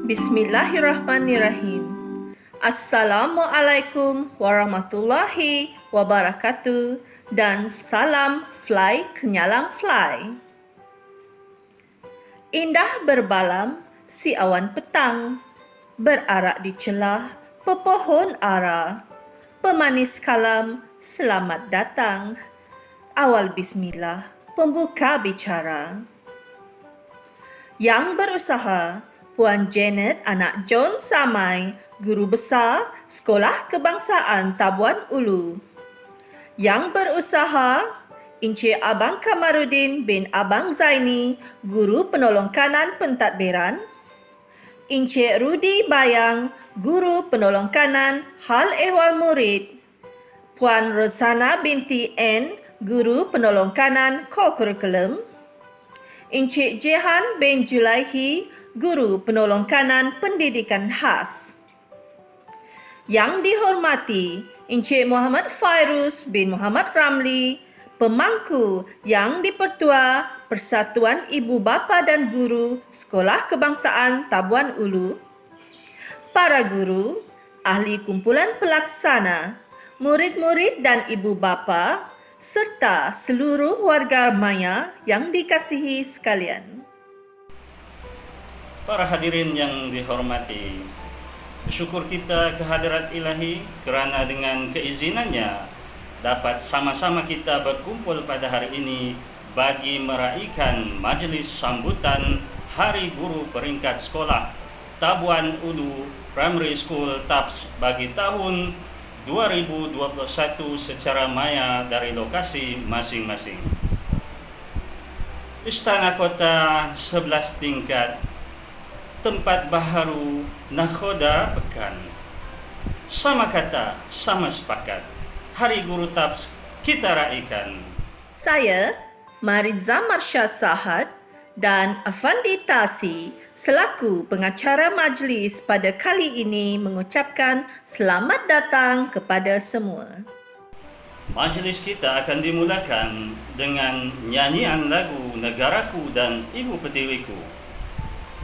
Bismillahirrahmanirrahim. Assalamualaikum warahmatullahi wabarakatuh dan salam fly kenyalang fly. Indah berbalam si awan petang, berarak di celah pepohon ara. Pemanis kalam, selamat datang. Awal bismillah, pembuka bicara. Yang berusaha, Puan Janet anak John Samai, Guru Besar Sekolah Kebangsaan Tabuan Ulu. Yang berusaha, Encik Abang Kamarudin bin Abang Zaini, Guru Penolong Kanan Pentadbiran. Encik Rudi Bayang, Guru Penolong Kanan Hal Ehwal Murid. Puan Rosana binti N, Guru Penolong Kanan Co-Curriculum. Encik Jehan bin Julaihi, Guru Penolong Kanan Pendidikan Khas. Yang dihormati Encik Muhammad Fairuz bin Muhammad Ramli, Pemangku Yang di-Pertua Persatuan Ibu Bapa dan Guru Sekolah Kebangsaan Tabuan Ulu, para guru, ahli kumpulan pelaksana, murid-murid dan ibu bapa, serta seluruh warga maya yang dikasihi sekalian. Para hadirin yang dihormati, bersyukur kita kehadirat Ilahi kerana dengan keizinannya dapat sama-sama kita berkumpul pada hari ini bagi meraihkan majlis sambutan Hari Guru Peringkat Sekolah Tabuan Ulu Primary School TAPS bagi tahun 2021 secara maya dari lokasi masing-masing. Istana Kota 11 tingkat, tempat baharu nakhoda pekan. Sama kata, sama sepakat. Hari Guru TAPS kita raikan. Saya, Mariza Marsha Sahad dan Afandi Tasi selaku pengacara majlis pada kali ini mengucapkan selamat datang kepada semua. Majlis kita akan dimulakan dengan nyanyian lagu Negaraku dan Ibu Pertiwiku.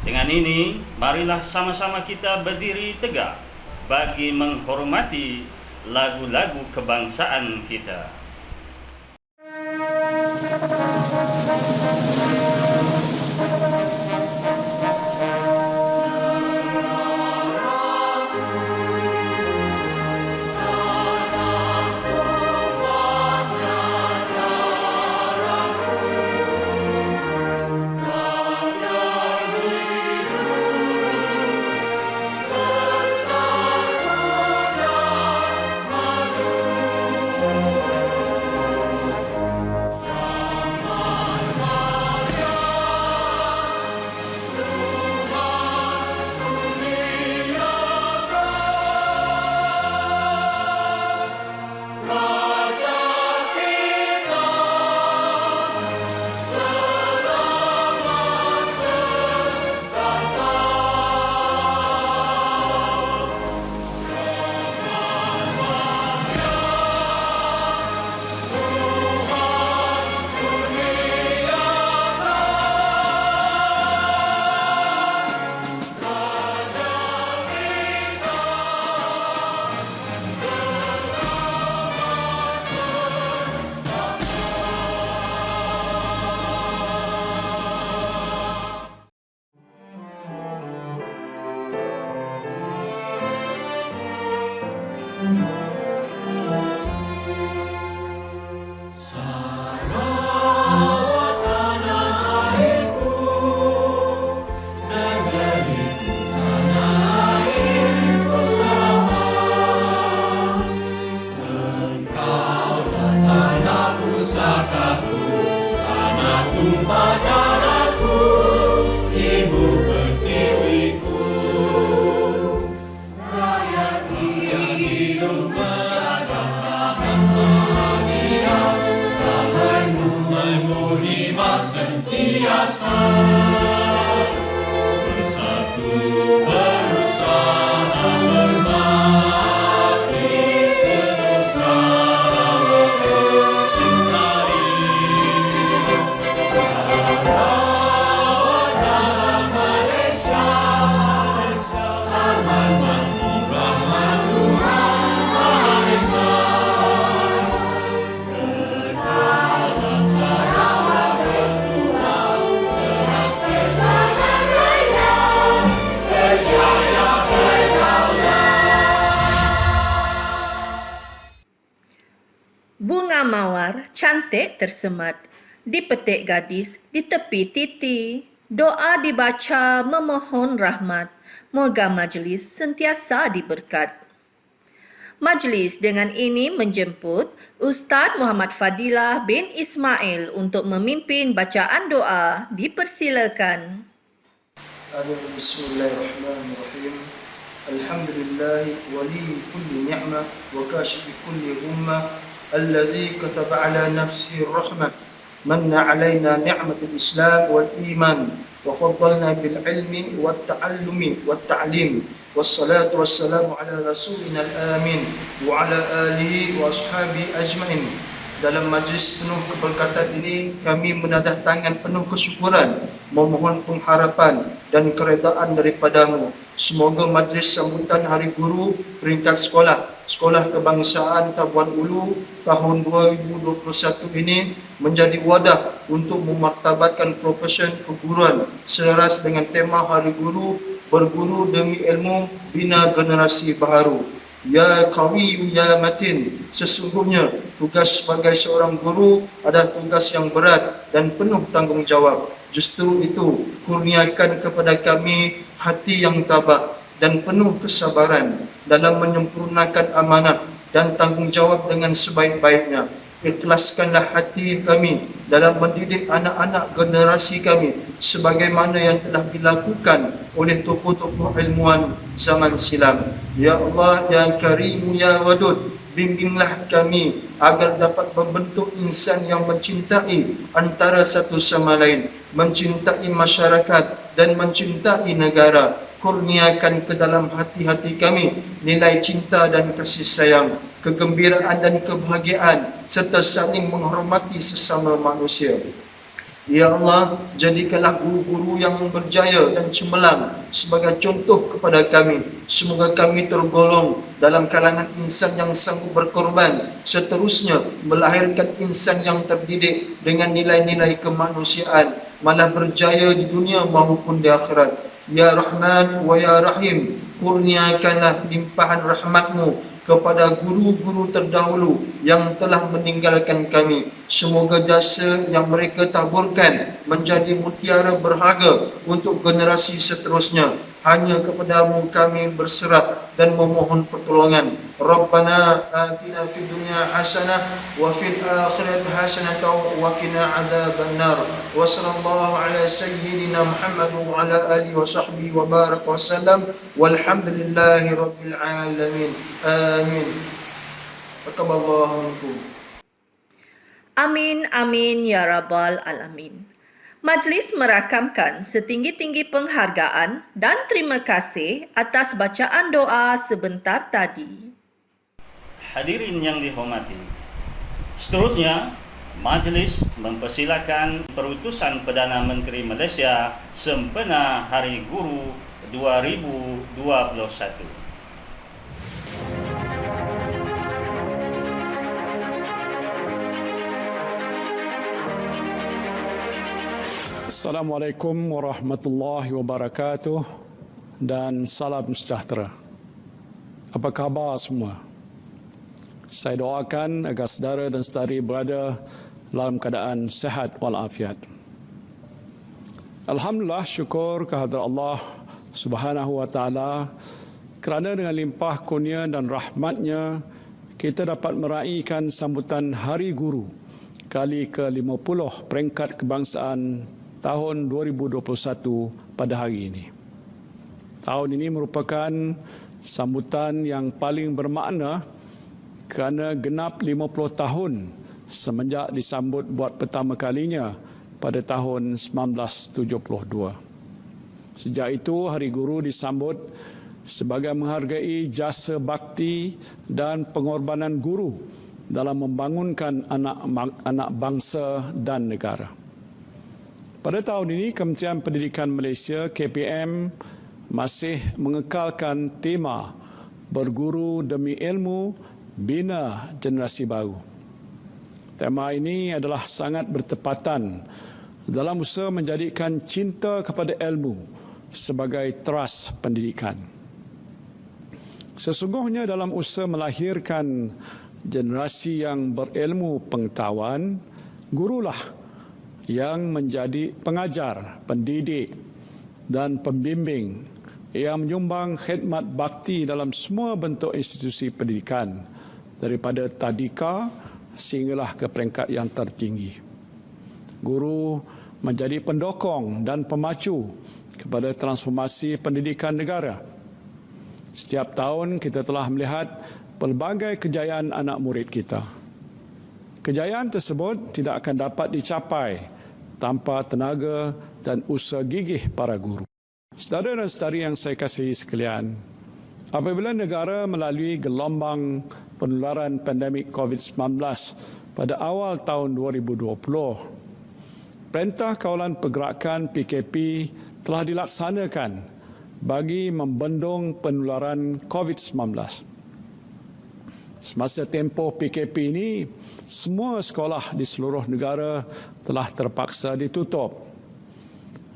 Dengan ini, marilah sama-sama kita berdiri tegak bagi menghormati lagu-lagu kebangsaan kita. Bunga mawar cantik tersemat, dipetik gadis di tepi titi. Doa dibaca memohon rahmat, moga majlis sentiasa diberkat. Majlis dengan ini menjemput Ustaz Muhammad Fadilah bin Ismail untuk memimpin bacaan doa. Dipersilakan. Bismillahirrahmanirrahim. Alhamdulillah wali kulli ni'mah wa kashifi kulli ummah allazi kataba ala nafsihi rahmah manna alaina ni'matul islam wal iman wa faddalna bil ilmi wat ta'allumi wat ta'lim wassalatu wassalamu ala rasulina al-amin wa ala alihi wa ashabi ajmain. Dalam majlis penuh keberkatan ini, kami menadah tangan penuh kesyukuran, memohon pengharapan dan keredaan daripadamu. Semoga majlis sambutan Hari Guru peringkat Sekolah Kebangsaan Tabuan Ulu tahun 2021 ini menjadi wadah untuk memartabatkan profesi keguruan selaras dengan tema Hari Guru, berguru demi ilmu, bina generasi baharu. Ya Qawi Ya Matin, sesungguhnya tugas sebagai seorang guru adalah tugas yang berat dan penuh tanggungjawab. Justru itu, kurniakan kepada kami hati yang tabah dan penuh kesabaran dalam menyempurnakan amanah dan tanggungjawab dengan sebaik-baiknya. Ikhlaskanlah hati kami dalam mendidik anak-anak generasi kami sebagaimana yang telah dilakukan oleh tokoh-tokoh ilmuwan zaman silam. Ya Allah, Ya Karim, Ya Wadud, bimbinglah kami agar dapat membentuk insan yang mencintai antara satu sama lain, mencintai masyarakat dan mencintai negara. Kurniakan ke dalam hati-hati kami nilai cinta dan kasih sayang, kegembiraan dan kebahagiaan serta saling menghormati sesama manusia. Ya Allah, jadikanlah guru-guru yang berjaya dan cemerlang sebagai contoh kepada kami. Semoga kami tergolong dalam kalangan insan yang sanggup berkorban, seterusnya melahirkan insan yang terdidik dengan nilai-nilai kemanusiaan, malah berjaya di dunia maupun di akhirat. Ya Rahman wa Ya Rahim, kurniakanlah limpahan rahmatmu kepada guru-guru terdahulu yang telah meninggalkan kami. Semoga jasa yang mereka taburkan menjadi mutiara berharga untuk generasi seterusnya. Hanya kepadamu kami berserah dan memohon pertolongan. Rabbana atina fid dunya hasanah wa fil akhirati hasanah wa qina adzabannar. Wa sallallahu ala sayyidina Muhammad wa ala alihi wa sahbihi wa baraka wa sallam. Walhamdulillahi rabbil alamin. Amin. Taqabbalallahu minkum. Amin, amin, ya Rabbal Alamin. Majlis merakamkan setinggi-tinggi penghargaan dan terima kasih atas bacaan doa sebentar tadi. Hadirin yang dihormati, seterusnya majlis mempersilakan perutusan Perdana Menteri Malaysia sempena Hari Guru 2021. Assalamualaikum warahmatullahi wabarakatuh dan salam sejahtera. Apa khabar semua? Saya doakan agar saudara dan saudari berada dalam keadaan sihat walafiat. Alhamdulillah, syukur kehadrat Allah Subhanahu wa taala kerana dengan limpah kurnia dan rahmatnya kita dapat meraihkan sambutan Hari Guru kali ke-50 peringkat kebangsaan tahun 2021 pada hari ini. Tahun ini merupakan sambutan yang paling bermakna kerana genap 50 tahun semenjak disambut buat pertama kalinya pada tahun 1972. Sejak itu, Hari Guru disambut sebagai menghargai jasa bakti dan pengorbanan guru dalam membangunkan anak bangsa dan negara. Pada tahun ini, Kementerian Pendidikan Malaysia KPM masih mengekalkan tema berguru demi ilmu, bina generasi baru. Tema ini adalah sangat bertepatan dalam usaha menjadikan cinta kepada ilmu sebagai teras pendidikan. Sesungguhnya dalam usaha melahirkan generasi yang berilmu pengetahuan, gurulah yang menjadi pengajar, pendidik dan pembimbing yang menyumbang khidmat bakti dalam semua bentuk institusi pendidikan daripada tadika sehinggalah ke peringkat yang tertinggi. Guru menjadi pendokong dan pemacu kepada transformasi pendidikan negara. Setiap tahun kita telah melihat pelbagai kejayaan anak murid kita. Kejayaan tersebut tidak akan dapat dicapai tanpa tenaga dan usaha gigih para guru. Saudara dan saudari yang saya kasihi sekalian, apabila negara melalui gelombang penularan pandemik COVID-19 pada awal tahun 2020, Perintah Kawalan Pergerakan PKP telah dilaksanakan bagi membendung penularan COVID-19. Semasa tempoh PKP ini, semua sekolah di seluruh negara telah terpaksa ditutup.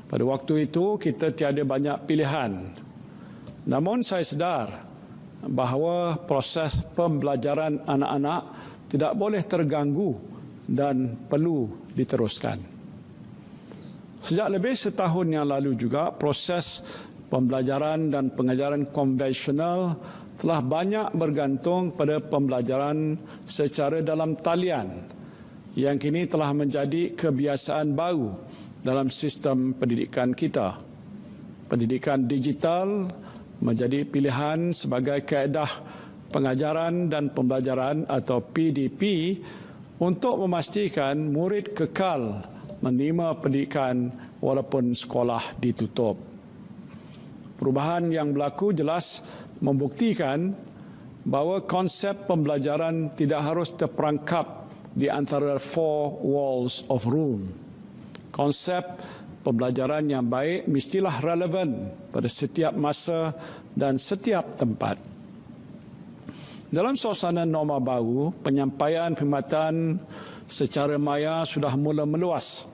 Pada waktu itu, kita tiada banyak pilihan. Namun saya sedar bahawa proses pembelajaran anak-anak tidak boleh terganggu dan perlu diteruskan. Sejak lebih setahun yang lalu juga, proses pembelajaran dan pengajaran konvensional telah banyak bergantung pada pembelajaran secara dalam talian yang kini telah menjadi kebiasaan baru dalam sistem pendidikan kita. Pendidikan digital menjadi pilihan sebagai kaedah pengajaran dan pembelajaran atau PDP untuk memastikan murid kekal menerima pendidikan walaupun sekolah ditutup. Perubahan yang berlaku jelas membuktikan bahawa konsep pembelajaran tidak harus terperangkap di antara four walls of room. Konsep pembelajaran yang baik mestilah relevan pada setiap masa dan setiap tempat. Dalam suasana norma baru, penyampaian perkhidmatan secara maya sudah mula meluas,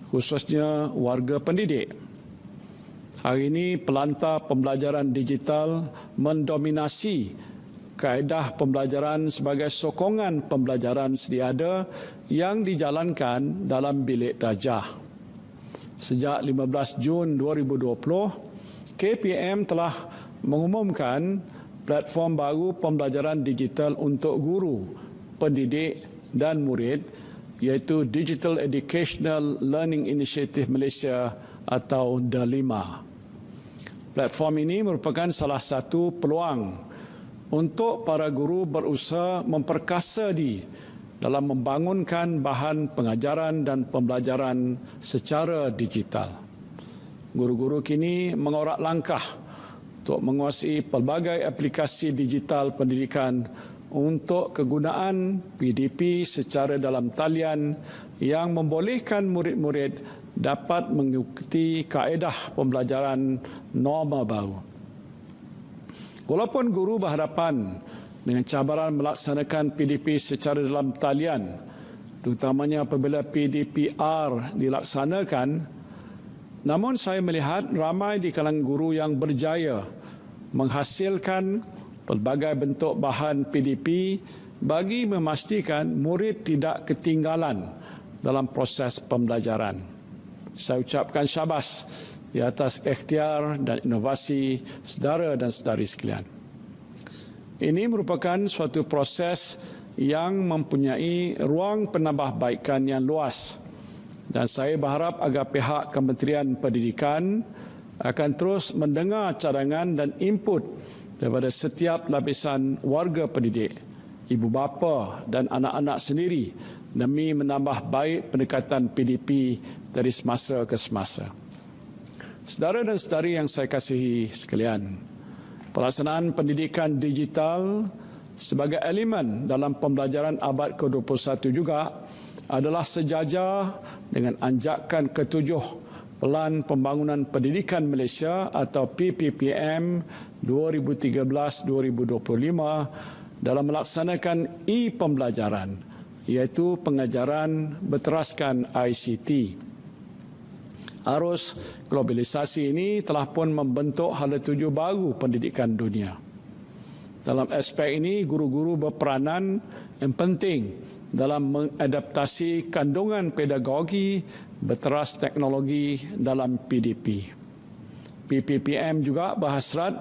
khususnya warga pendidik. Hari ini, pelantar pembelajaran digital mendominasi kaedah pembelajaran sebagai sokongan pembelajaran sedia ada yang dijalankan dalam bilik darjah. Sejak 15 Jun 2020, KPM telah mengumumkan platform baru pembelajaran digital untuk guru, pendidik dan murid, iaitu Digital Educational Learning Initiative Malaysia atau DELIMA. Platform ini merupakan salah satu peluang untuk para guru berusaha memperkasa diri dalam membangunkan bahan pengajaran dan pembelajaran secara digital. Guru-guru kini mengorak langkah untuk menguasai pelbagai aplikasi digital pendidikan untuk kegunaan PDP secara dalam talian yang membolehkan murid-murid dapat mengikuti kaedah pembelajaran norma baru. Walaupun guru berhadapan dengan cabaran melaksanakan PDP secara dalam talian, terutamanya apabila PDPR dilaksanakan, namun saya melihat ramai di kalangan guru yang berjaya menghasilkan pelbagai bentuk bahan PDP bagi memastikan murid tidak ketinggalan dalam proses pembelajaran. Saya ucapkan syabas di atas ikhtiar dan inovasi saudara dan saudari sekalian. Ini merupakan suatu proses yang mempunyai ruang penambahbaikan yang luas dan saya berharap agar pihak Kementerian Pendidikan akan terus mendengar cadangan dan input daripada setiap lapisan warga pendidik, ibu bapa dan anak-anak sendiri demi menambah baik pendekatan PDP dari semasa ke semasa. Saudara dan saudari yang saya kasihi sekalian, pelaksanaan pendidikan digital sebagai elemen dalam pembelajaran abad ke-21 juga adalah sejajar dengan anjakan ke-7 Pelan Pembangunan Pendidikan Malaysia atau PPPM 2013-2025 dalam melaksanakan e-pembelajaran, iaitu pengajaran berteraskan ICT. Arus globalisasi ini telah pun membentuk hala tuju baru pendidikan dunia. Dalam aspek ini, guru-guru berperanan yang penting dalam mengadaptasi kandungan pedagogi berteras teknologi dalam PDP. PPPM juga berhasrat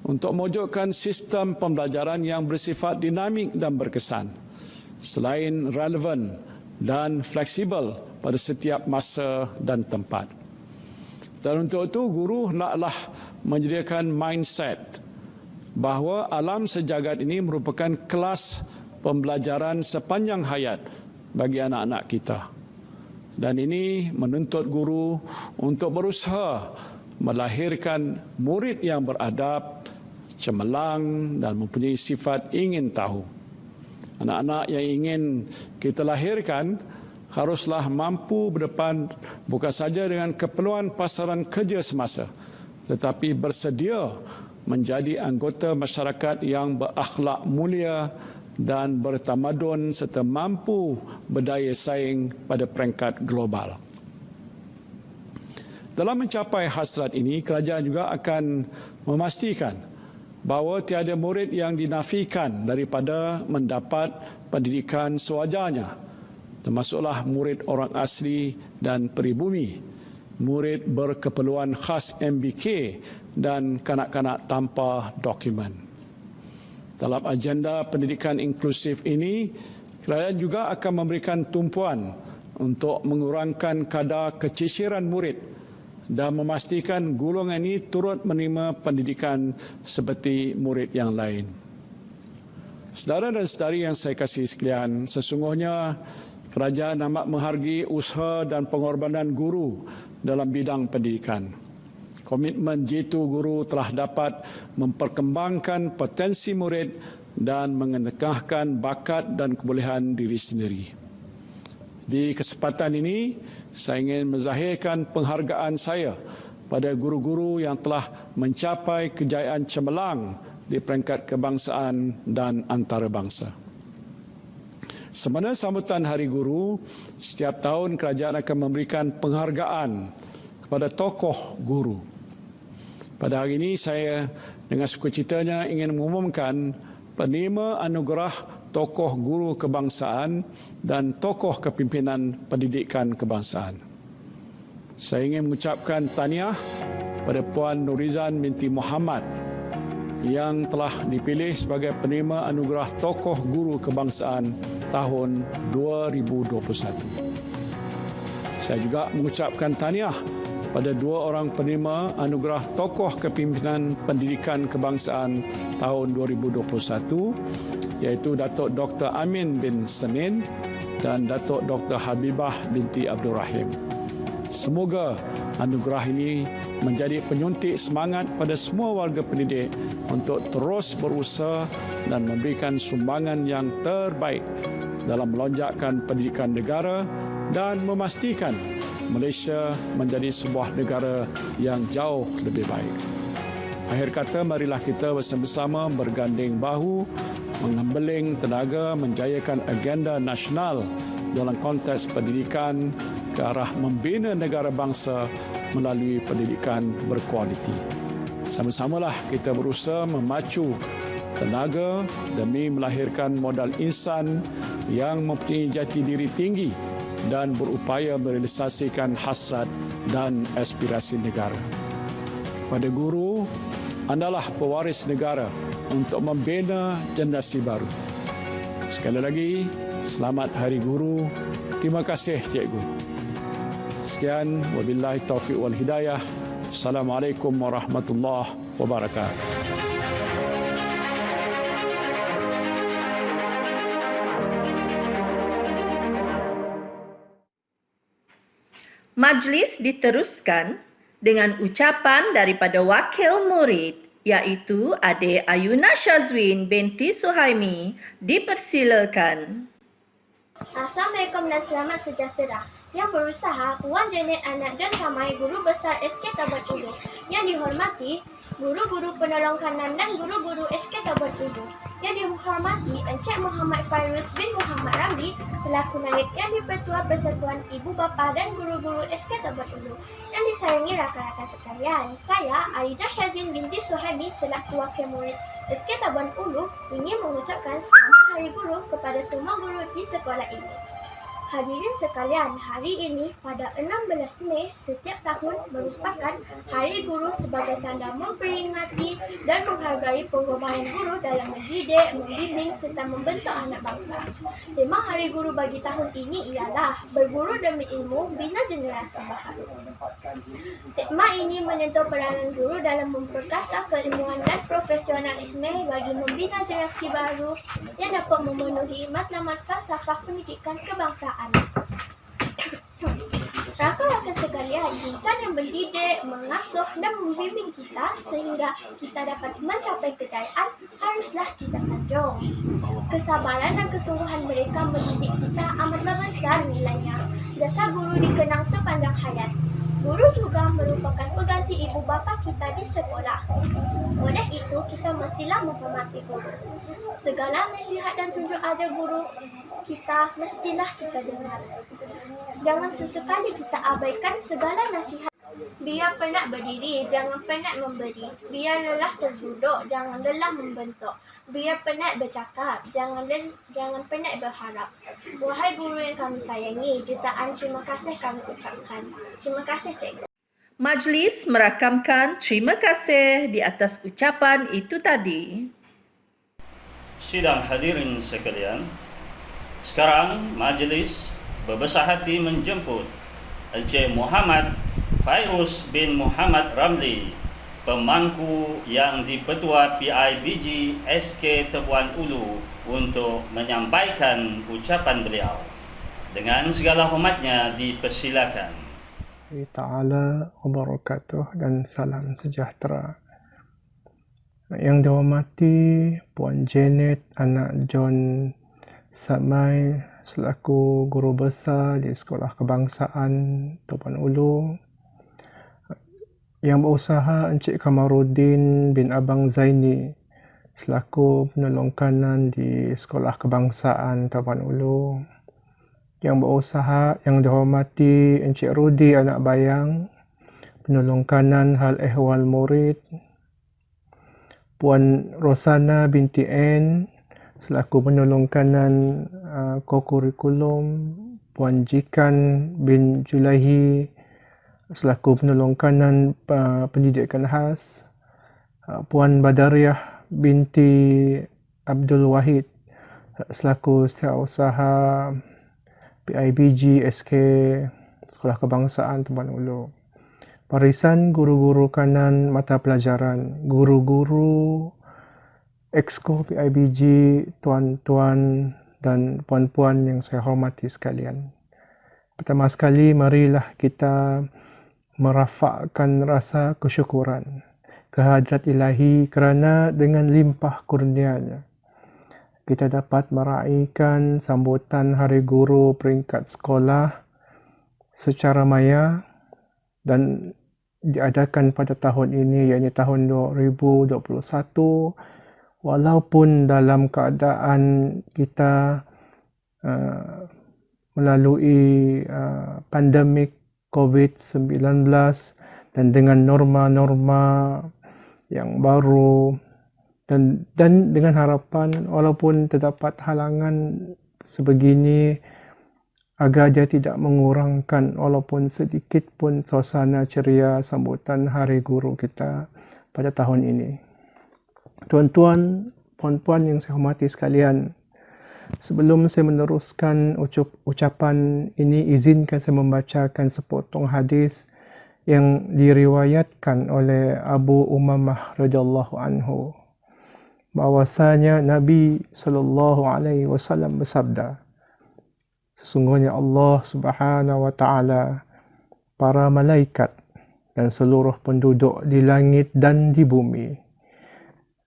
untuk mewujudkan sistem pembelajaran yang bersifat dinamik dan berkesan, selain relevan dan fleksibel pada setiap masa dan tempat. Dan untuk itu, guru hendaklah menyediakan mindset bahawa alam sejagat ini merupakan kelas pembelajaran sepanjang hayat bagi anak-anak kita. Dan ini menuntut guru untuk berusaha melahirkan murid yang beradab, cemerlang dan mempunyai sifat ingin tahu. Anak-anak yang ingin kita lahirkan haruslah mampu berdepan bukan saja dengan keperluan pasaran kerja semasa, tetapi bersedia menjadi anggota masyarakat yang berakhlak mulia dan bertamadun serta mampu berdaya saing pada peringkat global. Dalam mencapai hasrat ini, kerajaan juga akan memastikan bahawa tiada murid yang dinafikan daripada mendapat pendidikan sewajarnya, termasuklah murid orang asli dan peribumi, murid berkeperluan khas MBK dan kanak-kanak tanpa dokumen. Dalam agenda pendidikan inklusif ini, kerajaan juga akan memberikan tumpuan untuk mengurangkan kadar keciciran murid dan memastikan golongan ini turut menerima pendidikan seperti murid yang lain. Saudara dan saudari yang saya kasihi sekalian, sesungguhnya kerajaan amat menghargai usaha dan pengorbanan guru dalam bidang pendidikan. Komitmen jitu guru telah dapat memperkembangkan potensi murid dan mengetengahkan bakat dan kebolehan diri sendiri. Di kesempatan ini, saya ingin menzahirkan penghargaan saya pada guru-guru yang telah mencapai kejayaan cemerlang di peringkat kebangsaan dan antarabangsa. Semasa sambutan Hari Guru, setiap tahun kerajaan akan memberikan penghargaan kepada tokoh guru. Pada hari ini saya dengan sukacitanya ingin mengumumkan penerima anugerah tokoh guru kebangsaan dan tokoh kepimpinan pendidikan kebangsaan. Saya ingin mengucapkan tahniah kepada Puan Nurizan binti Muhammad yang telah dipilih sebagai penerima anugerah tokoh guru kebangsaan tahun 2021. Saya juga mengucapkan tahniah pada dua orang penerima anugerah tokoh kepimpinan pendidikan kebangsaan tahun 2021, iaitu Datuk Dr. Amin bin Senin dan Datuk Dr. Habibah binti Abdul Rahim. Semoga anugerah ini menjadi penyuntik semangat pada semua warga pendidik untuk terus berusaha dan memberikan sumbangan yang terbaik dalam melonjakkan pendidikan negara dan memastikan Malaysia menjadi sebuah negara yang jauh lebih baik. Akhir kata, marilah kita bersama-sama berganding bahu, mengembeling tenaga menjayakan agenda nasional dalam konteks pendidikan ke arah membina negara bangsa melalui pendidikan berkualiti. Sama-samalah kita berusaha memacu tenaga demi melahirkan modal insan yang mempunyai jati diri tinggi dan berupaya merealisasikan hasrat dan aspirasi negara. Pada guru, andalah pewaris negara untuk membina generasi baru. Sekali lagi, selamat Hari Guru. Terima kasih, Cikgu. Sekian, wabillahi taufiq wal hidayah. Assalamualaikum warahmatullahi wabarakatuh. Majlis diteruskan dengan ucapan daripada wakil murid, iaitu Adik Ayuna Syazwin binti Suhaimi. Dipersilakan. Assalamualaikum dan selamat sejahtera. Yang berusaha, Puan Janet Anak John Samai, Guru Besar SK Tabat Ubu. Yang dihormati, guru-guru penolong kanan dan guru-guru SK Tabat Ubu. Yang dihormati Encik Muhammad Fairuz bin Muhammad Ramli selaku Naib Yang di-Pertua Persatuan Ibu Bapa dan Guru-Guru SK Tabat Ulu. Yang disayangi rakan-rakan sekalian, saya Aida Syazin binti Suhaimi selaku Wakil Murid SK Taban Ulu ingin mengucapkan Selamat Hari Guru kepada semua guru di sekolah ini. Hadirin sekalian, hari ini pada 16 Mei setiap tahun merupakan Hari Guru sebagai tanda memperingati dan menghargai pengorbanan guru dalam mendidik, membimbing serta membentuk anak bangsa. Tema Hari Guru bagi tahun ini ialah Berguru demi ilmu, bina generasi baharu. Tema ini menyentuh peranan guru dalam memperkasa keilmuan dan profesionalisme bagi membina generasi baru yang dapat memenuhi matlamat falsafah pendidikan kebangsaan. Rakan-rakan sekalian, insan yang mendidik, mengasuh dan membimbing kita sehingga kita dapat mencapai kejayaan haruslah kita sanjung. Kesabaran dan kesungguhan mereka mendidik kita amatlah besar nilainya. Jasa guru dikenang sepanjang hayat. Guru juga merupakan pengganti ibu bapa kita di sekolah. Oleh itu, kita mestilah menghormati guru. Segala nasihat dan tunjuk ajar guru kita mestilah kita dengar. Jangan sesekali kita abaikan segala nasihat. Biar penat berdiri, jangan penat memberi. Biar lelah terduduk, jangan lelah membentuk. Biar penat bercakap, jangan penat berharap. Wahai guru yang kami sayangi, jutaan terima kasih kami ucapkan. Terima kasih, Cikgu. Majlis merakamkan terima kasih di atas ucapan itu tadi. Sidang hadirin sekalian, sekarang majlis berbesar hati menjemput Encik Muhammad Fairuz bin Muhammad Ramli, pemangku yang di-Pertua PIBG SK Tabuan Ulu untuk menyampaikan ucapan beliau. Dengan segala hormatnya dipersilakan. Ta'ala wabarakatuh dan salam sejahtera. Yang dihormati Puan Janet anak John Samai selaku guru besar di Sekolah Kebangsaan Tabuan Ulu. Yang berusaha Encik Kamaruddin bin Abang Zaini selaku penolong kanan di Sekolah Kebangsaan Tabuan Ulu. Yang berusaha yang dihormati Encik Rudi anak Bayang, penolong kanan hal ehwal murid. Puan Rosana binti N selaku penolong kanan kokurikulum. Puan Jikan bin Julaihi selaku penolong kanan pendidikan khas. Puan Badariah binti Abdul Wahid selaku setiausaha PIBG SK Sekolah Kebangsaan Tabuan Ulu. Barisan guru-guru kanan mata pelajaran, guru-guru Exco PIBG, tuan-tuan dan puan-puan yang saya hormati sekalian. Pertama sekali, marilah kita merafakkan rasa kesyukuran kehadrat ilahi kerana dengan limpah kurnianya kita dapat meraihkan sambutan Hari Guru peringkat sekolah secara maya dan diadakan pada tahun ini, iaitu tahun 2021, walaupun dalam keadaan kita melalui pandemik COVID-19 dan dengan norma-norma yang baru dan dengan harapan walaupun terdapat halangan sebegini agar dia tidak mengurangkan walaupun sedikit pun suasana ceria sambutan Hari Guru kita pada tahun ini. Tuan-tuan, puan-puan yang saya hormati sekalian, sebelum saya meneruskan ucapan ini, izinkan saya membacakan sepotong hadis yang diriwayatkan oleh Abu Umamah radhiyallahu anhu, bahwasanya Nabi SAW bersabda, sesungguhnya Allah Subhanahu wa Ta'ala, para malaikat dan seluruh penduduk di langit dan di bumi,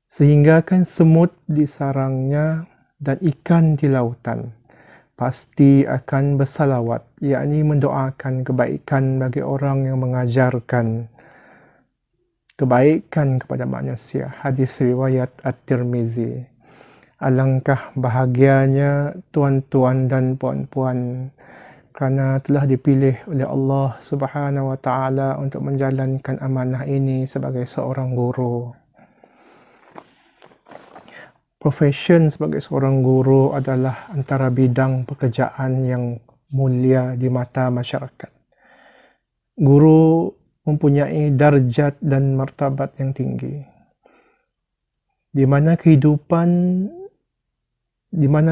sehinggakan semut di sarangnya dan ikan di lautan, pasti akan bersalawat, yakni mendoakan kebaikan bagi orang yang mengajarkan kebaikan kepada manusia. Hadis riwayat At-Tirmizi. Alangkah bahagianya tuan-tuan dan puan-puan kerana telah dipilih oleh Allah Subhanahu Wa Taala untuk menjalankan amanah ini sebagai seorang guru. Profession sebagai seorang guru adalah antara bidang pekerjaan yang mulia di mata masyarakat. Guru mempunyai darjat dan martabat yang tinggi, di mana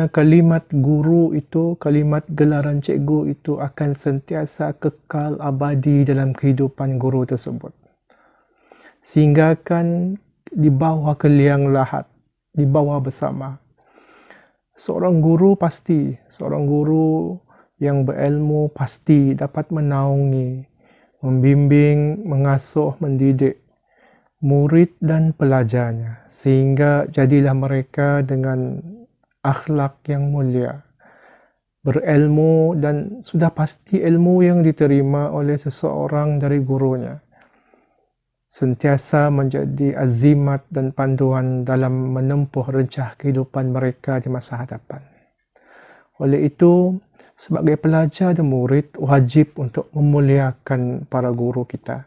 kalimat guru itu, kalimat gelaran cikgu itu akan sentiasa kekal abadi dalam kehidupan guru tersebut. Sehingga akan dibawa ke liang lahat, dibawa bersama. Seorang guru yang berilmu pasti dapat menaungi, membimbing, mengasuh, mendidik murid dan pelajarnya, sehingga jadilah mereka dengan akhlak yang mulia, berilmu, dan sudah pasti ilmu yang diterima oleh seseorang dari gurunya sentiasa menjadi azimat dan panduan dalam menempuh rencah kehidupan mereka di masa hadapan. Oleh itu, sebagai pelajar dan murid wajib untuk memuliakan para guru kita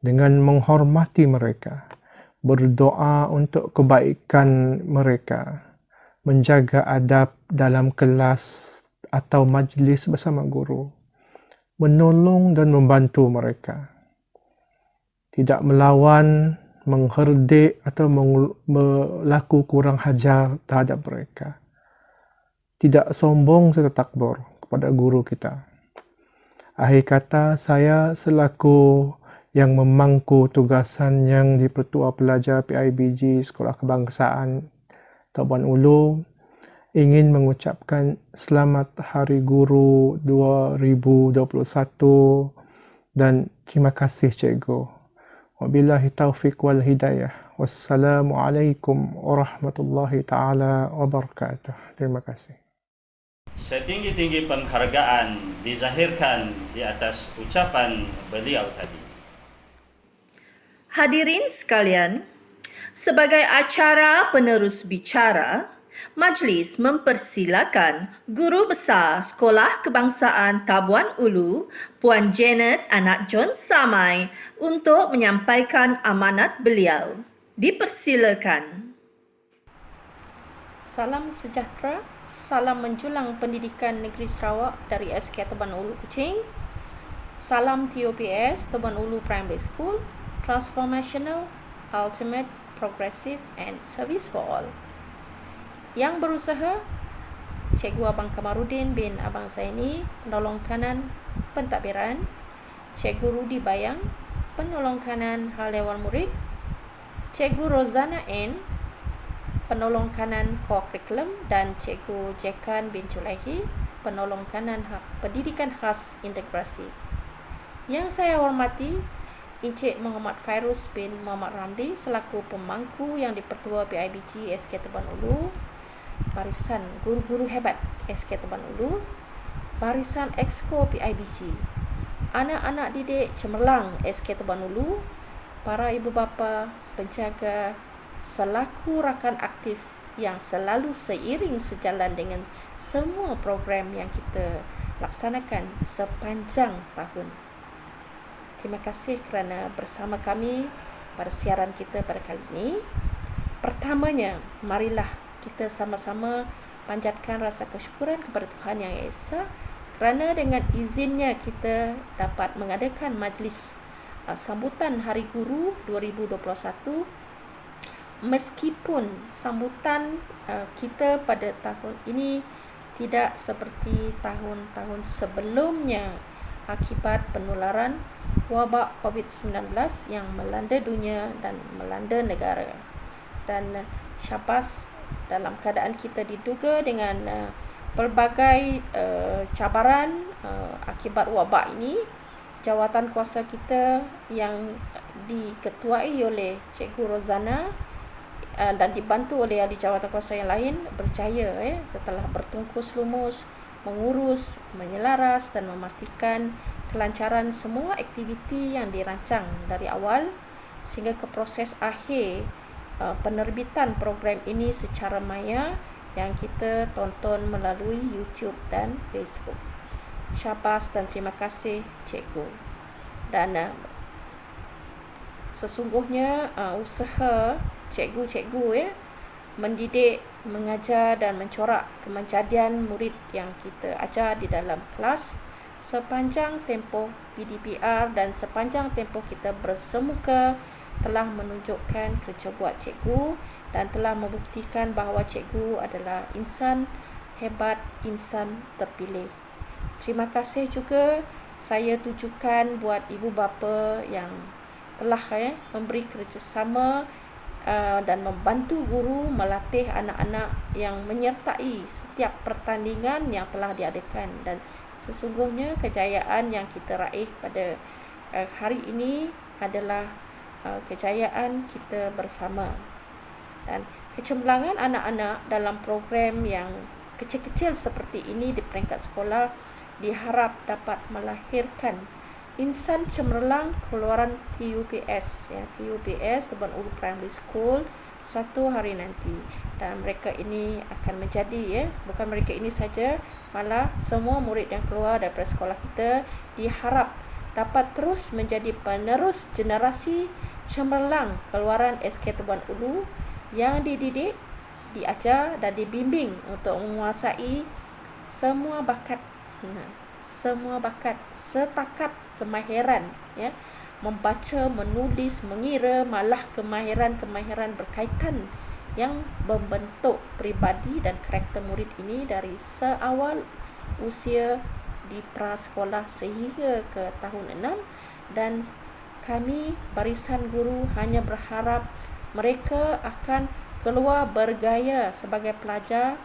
dengan menghormati mereka, berdoa untuk kebaikan mereka, menjaga adab dalam kelas atau majlis bersama guru, menolong dan membantu mereka, tidak melawan, mengherdik atau melaku kurang hajar terhadap mereka, tidak sombong serta takbur kepada guru kita. Akhir kata, saya selaku yang memangku tugasan yang di-Pertua Pelajar PIBG Sekolah Kebangsaan Tabuan Ulu ingin mengucapkan Selamat Hari Guru 2021 dan terima kasih cikgu. Wabillahi taufiq wal hidayah. Wassalamualaikum warahmatullahi taala wabarakatuh. Terima kasih. Setinggi-tinggi penghargaan dizahirkan di atas ucapan beliau tadi. Hadirin sekalian, sebagai acara penerus bicara, majlis mempersilakan Guru Besar Sekolah Kebangsaan Tabuan Ulu, Puan Janet Anak John Samai untuk menyampaikan amanat beliau. Dipersilakan. Salam sejahtera, salam menjulang pendidikan negeri Sarawak dari SK Tabuan Ulu Kuching. Salam TOPS Tabuan Ulu Primary School, Transformational, Ultimate, Progressive and Service for All. Yang berusaha, Cikgu Abang Kamarudin bin Abang Zaini, penolong kanan pentadbiran, Cikgu Rudi Bayang, penolong kanan hal ehwal murid, Cikgu Rozana N, penolong kanan core curriculum, dan Cikgu Jekan bin Julaihi, penolong kanan pendidikan khas integrasi. Yang saya hormati, Encik Muhammad Fairuz bin Muhammad Ramli selaku pemangku yang di-Pertua PIBG SK Tabuan Ulu, barisan guru-guru hebat SK Tabuan Ulu, barisan Exco PIBG, anak-anak didik cemerlang SK Tabuan Ulu, para ibu bapa, penjaga, selaku rakan aktif yang selalu seiring sejalan dengan semua program yang kita laksanakan sepanjang tahun. Terima kasih kerana bersama kami pada siaran kita pada kali ini. Pertamanya, marilah kita sama-sama panjatkan rasa kesyukuran kepada Tuhan Yang Esa kerana dengan izinnya kita dapat mengadakan majlis sambutan Hari Guru 2021. Meskipun sambutan kita pada tahun ini tidak seperti tahun-tahun sebelumnya akibat penularan wabak COVID-19 yang melanda dunia dan melanda negara. Dan Syabas, dalam keadaan kita diduga dengan pelbagai cabaran akibat wabak ini, jawatan kuasa kita yang diketuai oleh Cikgu Rozana dan dibantu oleh ahli jawatan kuasa yang lain berjaya setelah bertungkus lumus mengurus, menyelaras dan memastikan kelancaran semua aktiviti yang dirancang dari awal sehingga ke proses akhir penerbitan program ini secara maya yang kita tonton melalui YouTube dan Facebook. Syabas dan terima kasih cikgu. Dan sesungguhnya usaha cikgu-cikgu mendidik, mengajar dan mencorak kemenjadian murid yang kita ajar di dalam kelas sepanjang tempoh PDPR dan sepanjang tempoh kita bersemuka telah menunjukkan kerja buat cikgu dan telah membuktikan bahawa cikgu adalah insan hebat, insan terpilih. Terima kasih juga saya tujukan buat ibu bapa yang telah memberi kerjasama dan membantu guru melatih anak-anak yang menyertai setiap pertandingan yang telah diadakan, dan sesungguhnya kejayaan yang kita raih pada hari ini adalah kejayaan kita bersama. Dan kecemerlangan anak-anak dalam program yang kecil-kecil seperti ini di peringkat sekolah diharap dapat melahirkan insan cemerlang keluaran TUPS, TUPS Teban Ulu Primary School suatu hari nanti. Dan mereka ini akan menjadi bukan mereka ini saja, malah semua murid yang keluar daripada sekolah kita diharap dapat terus menjadi penerus generasi cemerlang keluaran SK Teban Ulu yang dididik, diajar dan dibimbing untuk menguasai semua bakat setakat kemahiran membaca, menulis, mengira, malah kemahiran-kemahiran berkaitan yang membentuk peribadi dan karakter murid ini dari seawal usia di prasekolah sehingga ke tahun 6. Dan kami barisan guru hanya berharap mereka akan keluar bergaya sebagai pelajar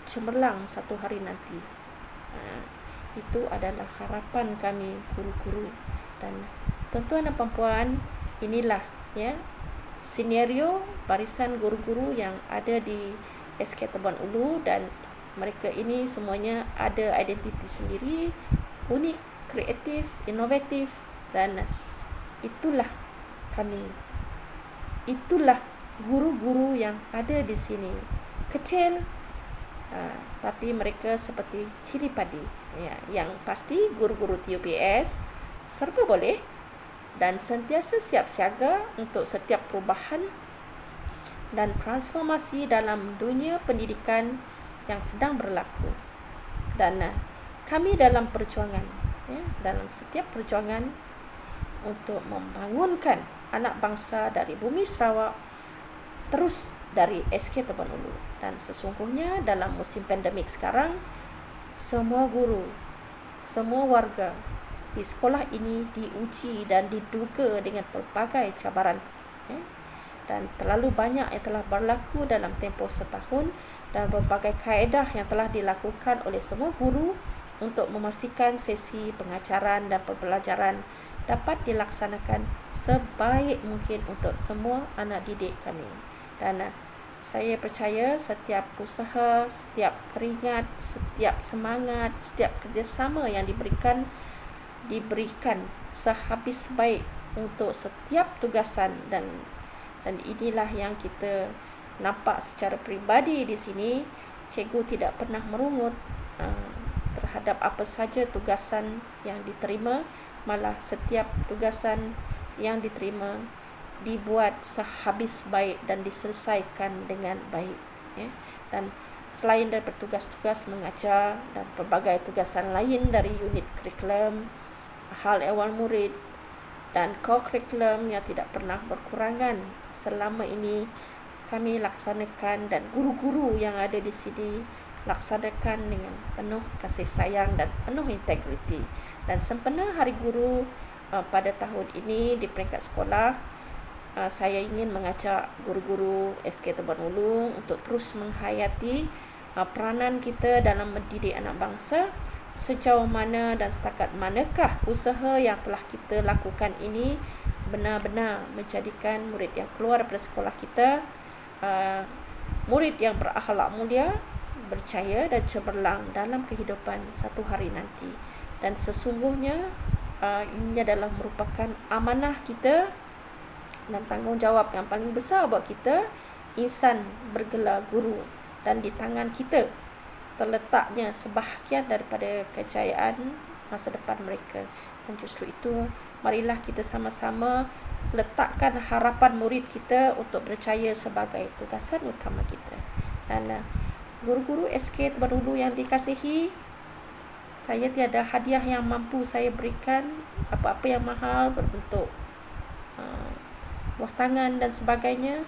cemerlang satu hari nanti. Itu adalah harapan kami guru-guru. Dan tuan-tuan dan puan-puan, inilah senario barisan guru-guru yang ada di SK Teban Ulu, dan mereka ini semuanya ada identiti sendiri, unik, kreatif, inovatif, dan itulah kami. Itulah guru-guru yang ada di sini. Kecil tapi mereka seperti cili padi. Yang pasti guru-guru TUPS serba boleh dan sentiasa siap siaga untuk setiap perubahan dan transformasi dalam dunia pendidikan yang sedang berlaku. Dan kami dalam perjuangan, dalam setiap perjuangan untuk membangunkan anak bangsa dari bumi Sarawak terus dari SK Teban Ulu. Dan sesungguhnya dalam musim pandemik sekarang, semua guru, semua warga di sekolah ini diuji dan diduga dengan pelbagai cabaran. Dan terlalu banyak yang telah berlaku dalam tempoh setahun dan berbagai kaedah yang telah dilakukan oleh semua guru untuk memastikan sesi pengajaran dan pembelajaran dapat dilaksanakan sebaik mungkin untuk semua anak didik kami. Dan saya percaya setiap usaha, setiap keringat, setiap semangat, setiap kerjasama yang diberikan sehabis baik untuk setiap tugasan, dan inilah yang kita nampak secara peribadi di sini. Cikgu tidak pernah merungut terhadap apa saja tugasan yang diterima, malah setiap tugasan yang diterima dibuat sehabis baik dan diselesaikan dengan baik. Dan selain daripada tugas-tugas mengajar dan pelbagai tugasan lain dari unit kurikulum, hal ehwal murid dan co-curriculum yang tidak pernah berkurangan selama ini kami laksanakan, dan guru-guru yang ada di sini laksanakan dengan penuh kasih sayang dan penuh integriti. Dan sempena Hari Guru pada tahun ini di peringkat sekolah, saya ingin mengajak guru-guru SK Teban Ulu untuk terus menghayati peranan kita dalam mendidik anak bangsa. Sejauh mana dan setakat manakah usaha yang telah kita lakukan ini benar-benar menjadikan murid yang keluar daripada sekolah kita murid yang berakhlak mulia, berjaya dan cemerlang dalam kehidupan satu hari nanti. Dan sesungguhnya ini adalah merupakan amanah kita dan tanggungjawab yang paling besar buat kita, insan bergelar guru, dan di tangan kita terletaknya sebahagian daripada kejayaan masa depan mereka. Dan justru itu, marilah kita sama-sama letakkan harapan murid kita untuk percaya sebagai tugasan utama kita. Dan guru-guru SK Terbang yang dikasihi, saya tiada hadiah yang mampu saya berikan, apa-apa yang mahal berbentuk buah tangan dan sebagainya,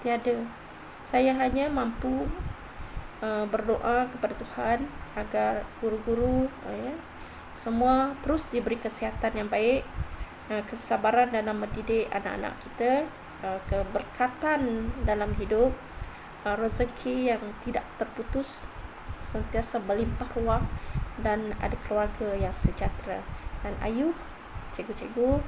tiada. Saya hanya mampu berdoa kepada Tuhan agar guru-guru semua terus diberi kesihatan yang baik, kesabaran dalam mendidik anak-anak kita, keberkatan dalam hidup, rezeki yang tidak terputus, sentiasa berlimpah ruah, dan ada keluarga yang sejahtera. Dan ayuh cikgu-cikgu,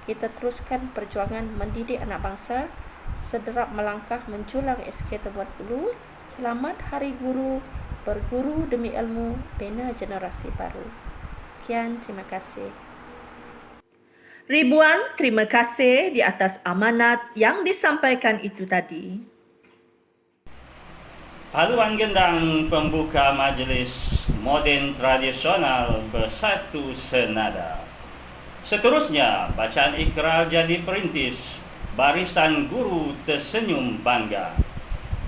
kita teruskan perjuangan mendidik anak bangsa, sederap melangkah menjulang SK Tebuan Ulu. Selamat Hari Guru, berguru demi ilmu, bina generasi baru. Sekian, terima kasih. Ribuan terima kasih di atas amanat yang disampaikan itu tadi. Paluan gendang pembuka majlis moden tradisional bersatu senada. Seterusnya, bacaan ikrar jadi perintis, barisan guru tersenyum bangga.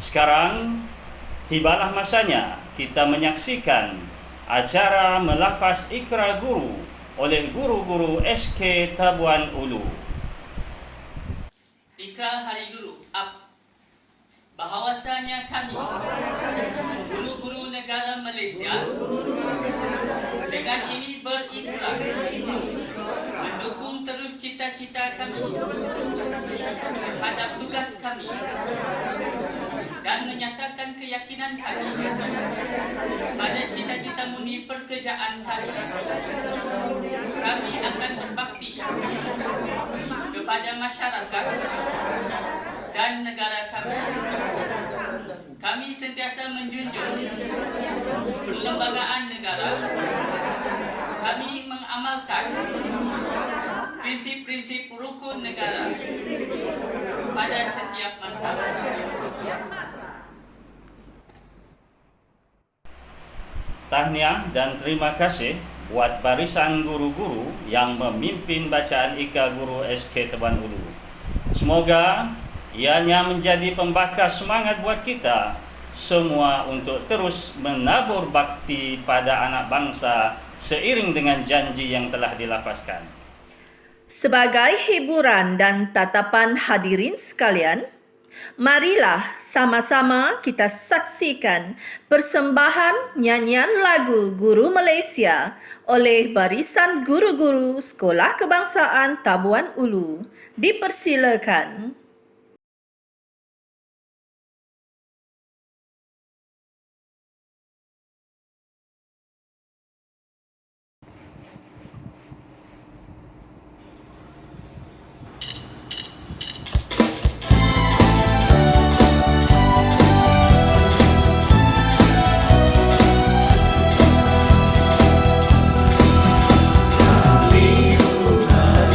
Sekarang, tibalah masanya kita menyaksikan acara melafaz ikrar guru oleh guru-guru SK Tabuan Ulu. Ikrar Hari Guru Up. Bahawasanya kami, guru-guru negara Malaysia, dengan ini berikrar mendukung terus cita-cita kami terhadap tugas kami dan menyatakan keyakinan kami pada cita-cita murni pekerjaan kami. Kami akan berbakti kepada masyarakat dan negara kami. Kami sentiasa menjunjung perlembagaan negara. Kami mengamalkan prinsip-prinsip rukun negara pada setiap masa. Tahniah dan terima kasih buat barisan guru-guru yang memimpin bacaan ikrar guru SK Teban Ulu. Semoga ianya menjadi pembakar semangat buat kita semua untuk terus menabur bakti pada anak bangsa seiring dengan janji yang telah dilafazkan. Sebagai hiburan dan tatapan hadirin sekalian, marilah sama-sama kita saksikan persembahan nyanyian lagu Guru Malaysia oleh barisan guru-guru Sekolah Kebangsaan Tabuan Ulu. Dipersilakan.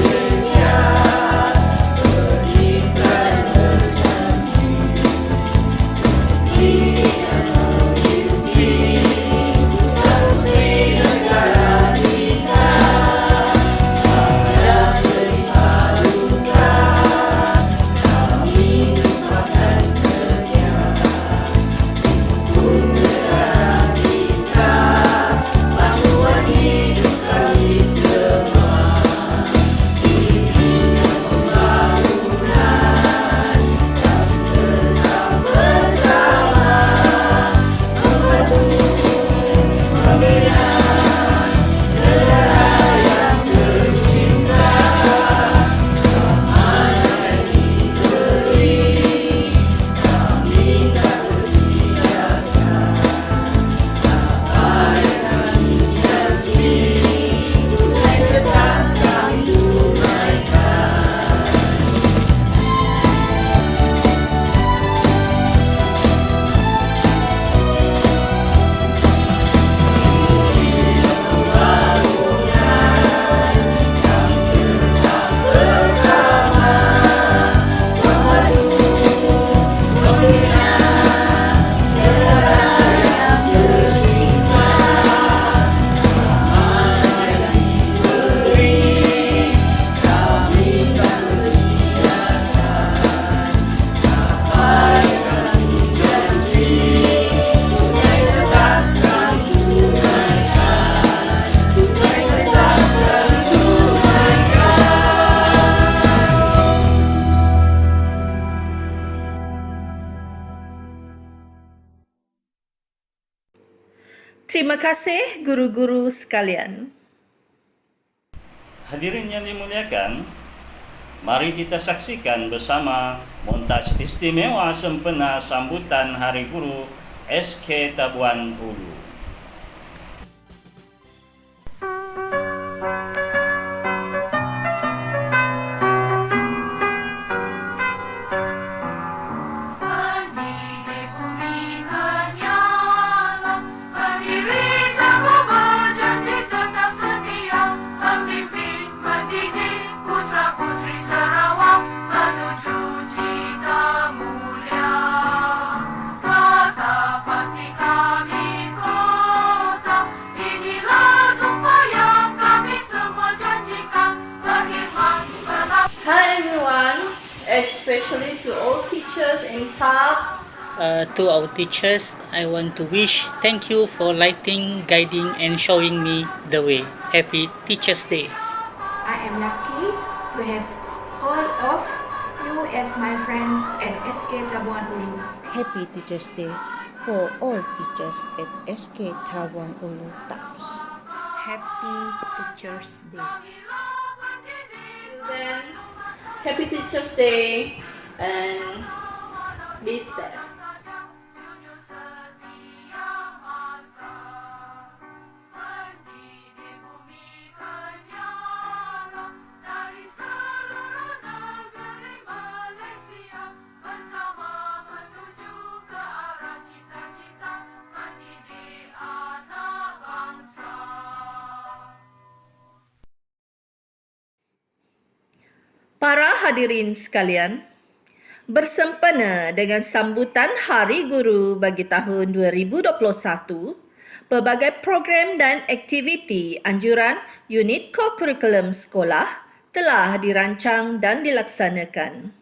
Indonesia berikhlas Terima kasih guru-guru sekalian. Hadirin yang dimuliakan, mari kita saksikan bersama montaj istimewa sempena sambutan Hari Guru SK Tabuan Ulu. Hi everyone, especially to all teachers and staff. To our teachers, I want to wish thank you for lighting, guiding, and showing me the way. Happy Teachers' Day. I am lucky to have all of you as my friends at SK Tabuan Ulu. Happy Teachers' Day for all teachers at SK Tabuan Ulu TAPS. Happy Teachers' Day. Then, Happy Teachers' Day and be safe. Para hadirin sekalian, bersempena dengan sambutan Hari Guru bagi tahun 2021, pelbagai program dan aktiviti anjuran unit kokurikulum sekolah telah dirancang dan dilaksanakan.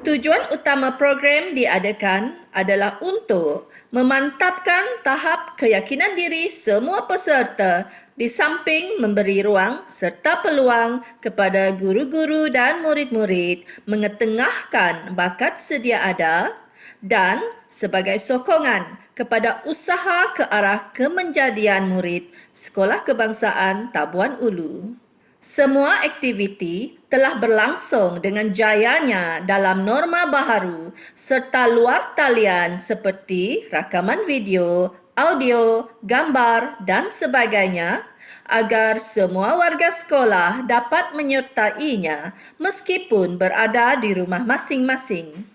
Tujuan utama program diadakan adalah untuk memantapkan tahap keyakinan diri semua peserta di samping memberi ruang serta peluang kepada guru-guru dan murid-murid mengetengahkan bakat sedia ada dan sebagai sokongan kepada usaha ke arah kemenjadian murid Sekolah Kebangsaan Tabuan Ulu. Semua aktiviti telah berlangsung dengan jayanya dalam norma baharu serta luar talian seperti rakaman video, audio, gambar dan sebagainya agar semua warga sekolah dapat menyertainya meskipun berada di rumah masing-masing.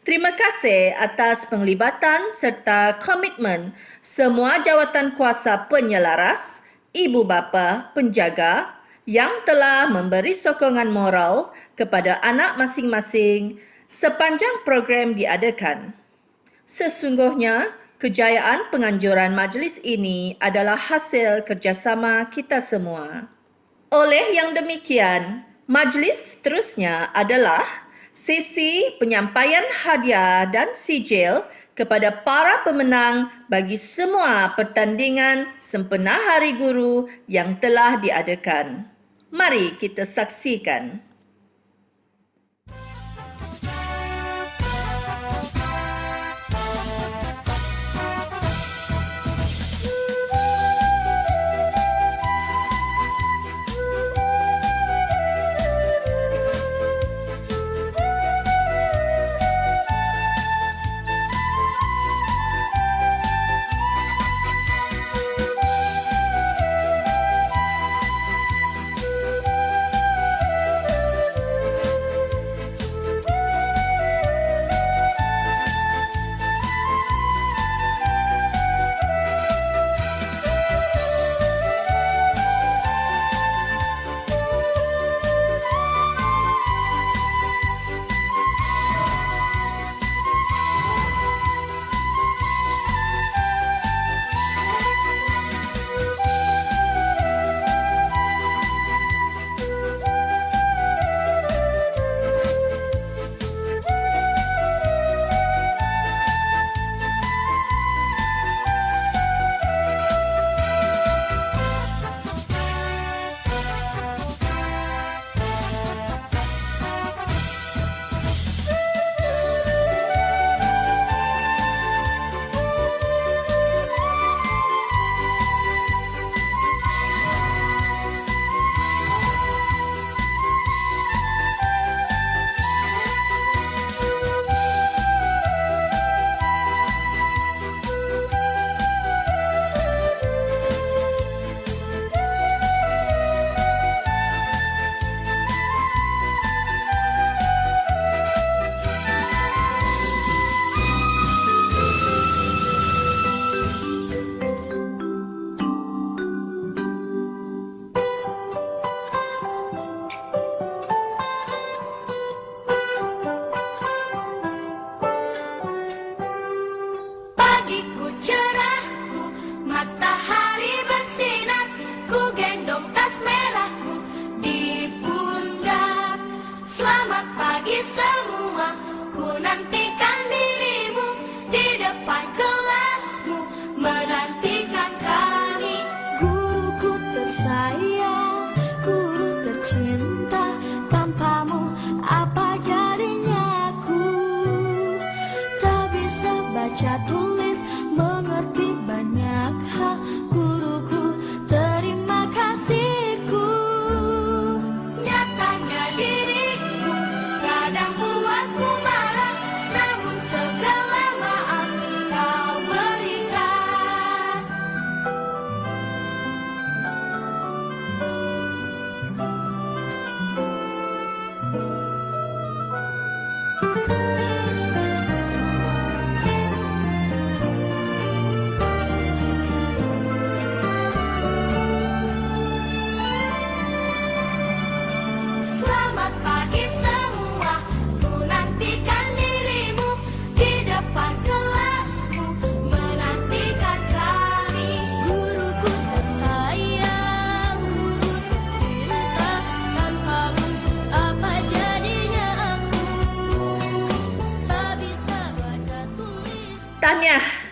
Terima kasih atas penglibatan serta komitmen semua jawatan kuasa penyelaras, ibu bapa, penjaga yang telah memberi sokongan moral kepada anak masing-masing sepanjang program diadakan. Sesungguhnya, kejayaan penganjuran majlis ini adalah hasil kerjasama kita semua. Oleh yang demikian, majlis seterusnya adalah sesi penyampaian hadiah dan sijil kepada para pemenang bagi semua pertandingan sempena Hari Guru yang telah diadakan. Mari kita saksikan.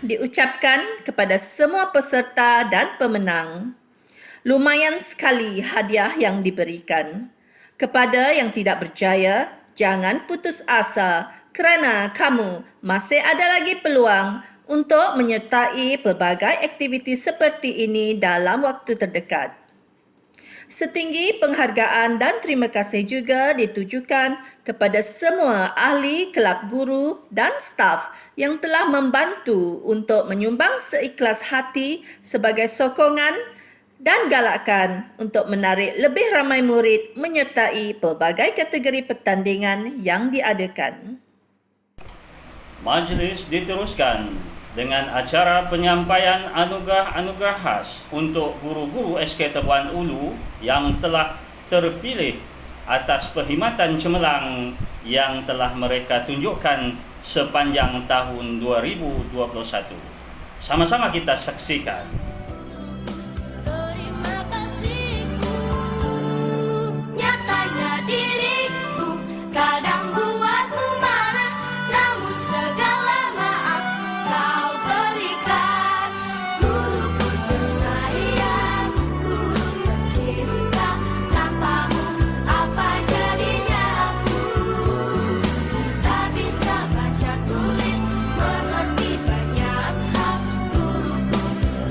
diucapkan kepada semua peserta dan pemenang. Lumayan sekali hadiah yang diberikan. Kepada yang tidak berjaya, jangan putus asa kerana kamu masih ada lagi peluang untuk menyertai pelbagai aktiviti seperti ini dalam waktu terdekat. Setinggi penghargaan dan terima kasih juga ditujukan kepada semua ahli kelab guru dan staf yang telah membantu untuk menyumbang seikhlas hati sebagai sokongan dan galakan untuk menarik lebih ramai murid menyertai pelbagai kategori pertandingan yang diadakan. Majlis diteruskan dengan acara penyampaian anugerah-anugerah khas untuk guru-guru SK Tabuan Ulu yang telah terpilih atas perkhidmatan cemerlang yang telah mereka tunjukkan sepanjang tahun 2021. Sama-sama kita saksikan. Nyatanya diriku kadang buatmu marah, namun segala maaf kau berikan. Guruku tersayang, guru tercinta, tanpamu apa jadinya aku? Tak bisa baca tulis, mengerti banyak hal. Guruku,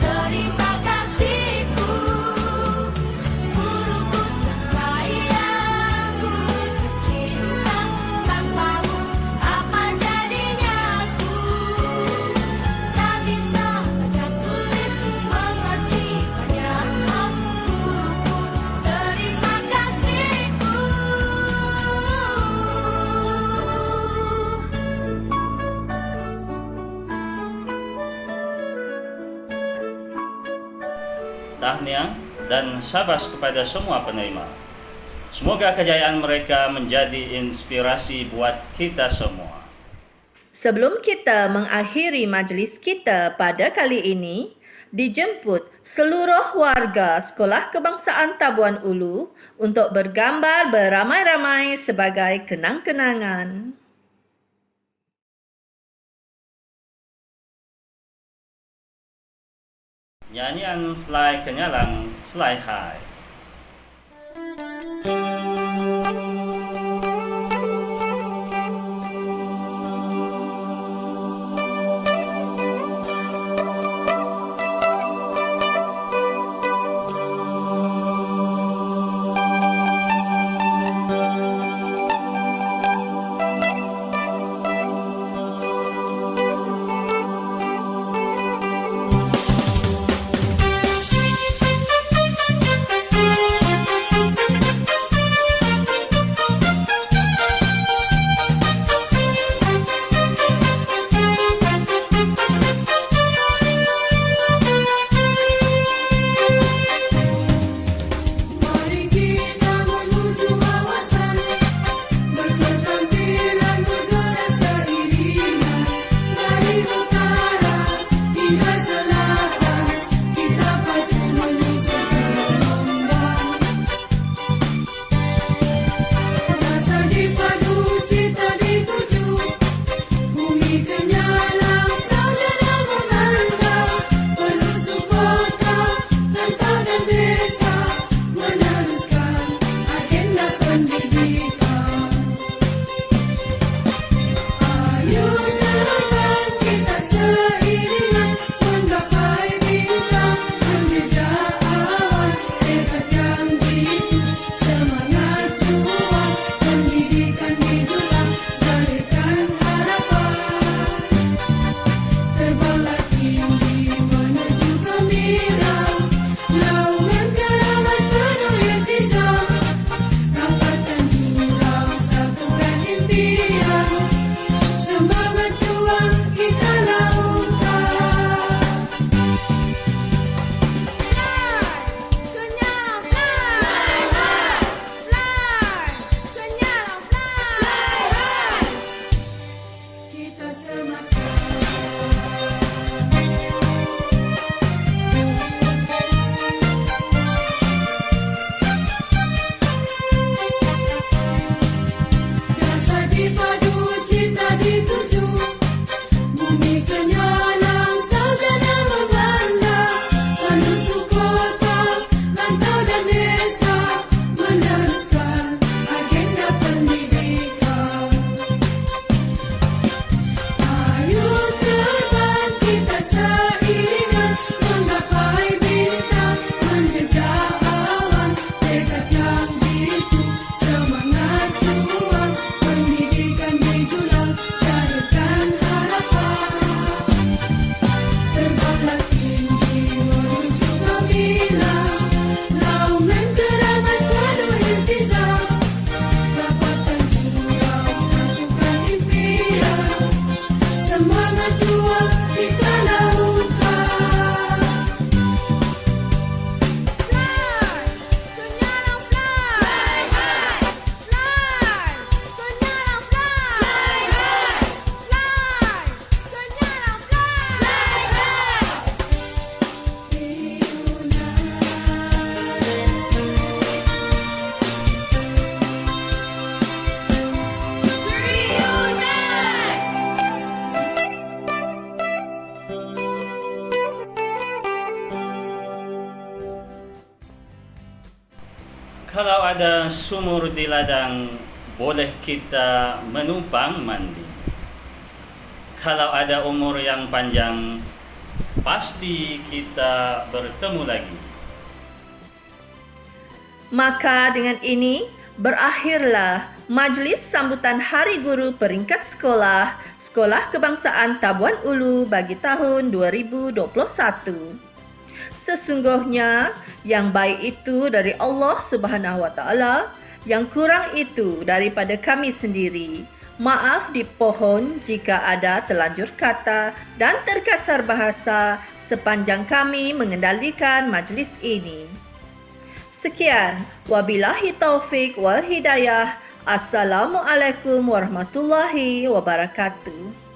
terima kasihku. Guruku tersayang, guru tercinta, tanpamu apa jadinya aku? Tak bisa baca tulis, mengerti banyak hal. Guruku, terima kasihku. Tahniah dan syabas kepada semua penerima. Semoga kejayaan mereka menjadi inspirasi buat kita semua. Sebelum kita mengakhiri majlis kita pada kali ini, dijemput seluruh warga Sekolah Kebangsaan Tabuan Ulu untuk bergambar beramai-ramai sebagai kenang-kenangan. Nyanyian Fly Kenyalang, Fly High. Kalau ada sumur di ladang, boleh kita menumpang mandi. Kalau ada umur yang panjang, pasti kita bertemu lagi. Maka dengan ini berakhirlah majlis sambutan Hari Guru peringkat sekolah Sekolah Kebangsaan Tabuan Ulu bagi tahun 2021. Sesungguhnya yang baik itu dari Allah Subhanahu wa taala, yang kurang itu daripada kami sendiri. Maaf dipohon jika ada terlanjur kata dan terkasar bahasa sepanjang kami mengendalikan majlis ini. Sekian, wabillahi taufik wal hidayah. Assalamualaikum warahmatullahi wabarakatuh.